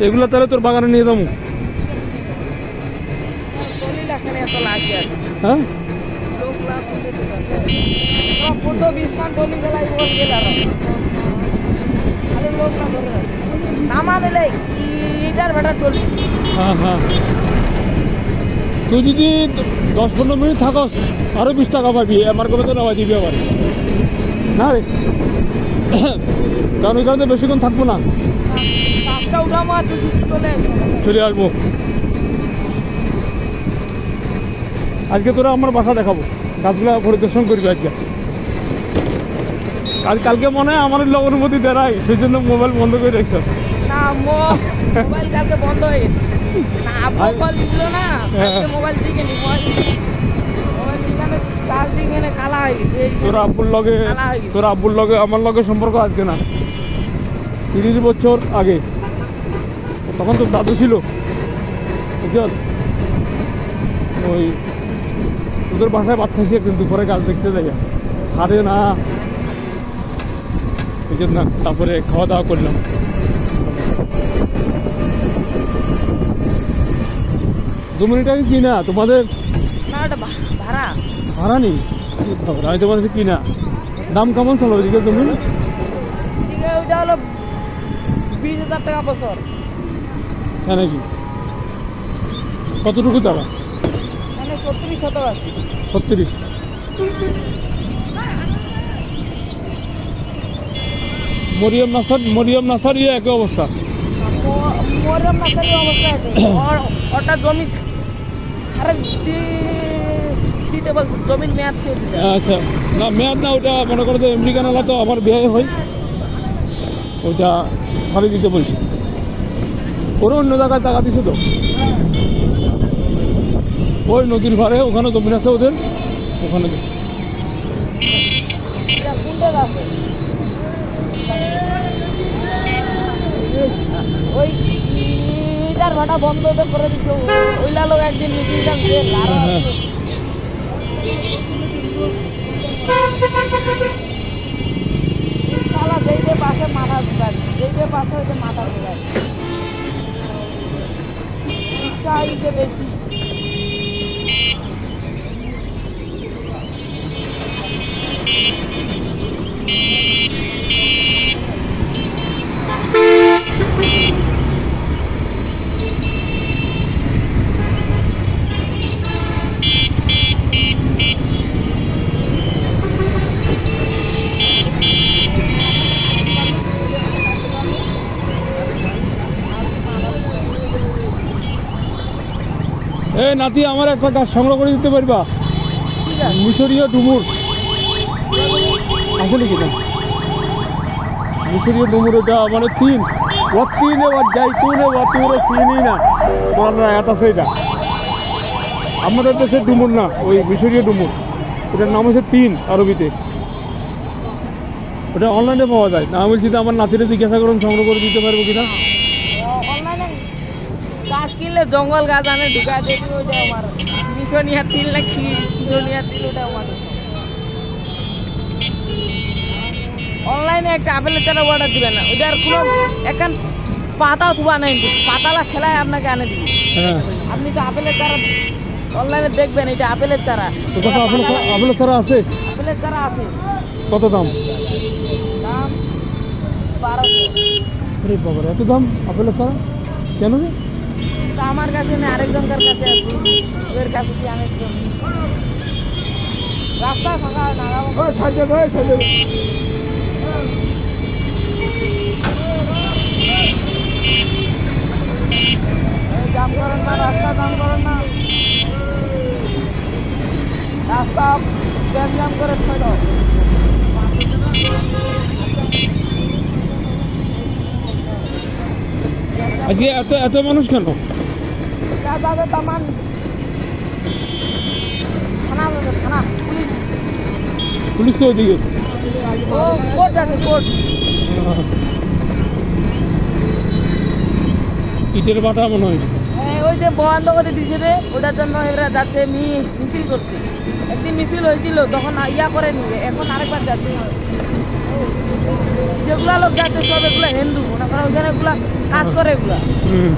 এগুলো তাহলে তোর বাগানে নিয়ে যাবো। হ্যাঁ হ্যাঁ হ্যাঁ, তুই যদি 10-15 মিনিট থাকস আরো 20 টাকা পাবি, আমার কবে তো নেওয়া দিবি আবার না রে, কারণ ওই কারণে বেশিক্ষণ থাকবো না, চলে আসবো। আজকে তোরা আমার বাসা দেখাবো, গাছগুলা পরিদর্শন করবি আজকে। কালকে মনে হয় আমার লগের প্রতি দেয়, সেই জন্য মোবাইল বন্ধ করে রেখেছ। তোর আব্বুর লগে আমার লগে সম্পর্ক আজকে না, 30 বছর আগে, তখন তো দাদু ছিল, বুঝল? ওই তোদের বাসায় ভাত খাইছি একদিন দুপুরে, গাছ দেখতে যাই ছাড়ে না, এই জন্য তারপরে খাওয়া দাওয়া করলাম। জমিটা কি না তোমাদের? ভাড়া নেই, আমি তোমার কিনা। দাম কেমন চলো ওইদিকে জমি? ওইটা হলো 20,000 টাকা বছর। হ্যাঁ নাকি? কতটুকু দাঁড়া? 36 শতক আছে। 36। মরিয়ম নাসার একই অবস্থা। মরিয়ম নাসার অবস্থা আছে, ওটা জমি জমির মেয়াদ ছিল। আচ্ছা, না মেয়াদ না, ওটা মনে করো যে এমডি কানালা তো আমার বিয়ে হয়, ওইটা ছাড়ি দিতে বলছি। ওরা অন্য জায়গায় টাকা দিছে তো, ওই নদীর ধারে ওখানে জমি আছে ওদের, ওখানে ওই ইটার ভাটা বন্ধ করে দিত, ওইলা লোক একদিন মিছিল পাশে মাথা ঢুকায়, যেই পাশে হইতে মাথা ঢুকায়, রিক্সা হইতে বেশি। এই নাতি, আমার একটা গাছ সংগ্রহ করে দিতে পারবা? মিশরীয় ডুমুর আসলে কি না? মিশরীয় ডুমুর, ওটা মানে 3 জাইতুনে ওয়াতুরে চিনি না, তোমার এত আছে। এটা আমাদের দেশের ডুমুর না, ওই মিশরীয় ডুমুর, ওটার নাম হচ্ছে 3 আরবিতে। ওটা অনলাইনে পাওয়া যায় না, বলছি তো আমার নাতিরে জিজ্ঞাসা করুন সংগ্রহ করে দিতে পারবো কিনা। গাছ কিনলে জঙ্গল গাছ আনে ঢুকা দেখি, ওইটা আমার মিশনিয়া 3 লাখ, মিশনিয়া 3, ওটা আমার। অনলাইনে একটা আপেলের চারা অর্ডার দিবেন না, ওইটার কোনো এখন পাতাও থুবা নেই, পাতালা খেলায় আপনাকে আনে দিবি। আপনি তো আপেলের চারা অনলাইনে দেখবেন, এটা আপেলের চারা। আপেলের চারা আছে? আপেলের চারা আছে। কত দাম? দাম 1200। আরে বাবা, এত দাম আপেলের চারা কেন? আমার কাছে না, আরেকজনকার কাছে আছে, ওদের কাছে কি আনে রাস্তা ফাঁকা না, জাম করেন না, রাস্তা জাম করেন না, রাস্তা জাম করে ফেলো। আজকে এত মানুষ কেন? পুলিশ তো ওইদিকে, ইটের বাটা মনে হয়। ওই যে বন্ধ করে দিছে রে, ওটার জন্য এরা যাচ্ছে মিছিল করতে। একদিন মিছিল হয়েছিল, তখন ইয়া করে নিবে, এখন আরেকবার যাচ্ছে। যেগুলা লোক যাচ্ছে সব এগুলো হিন্দু, মনে করো ওইখানে এগুলা কাজ করে এগুলা। হুম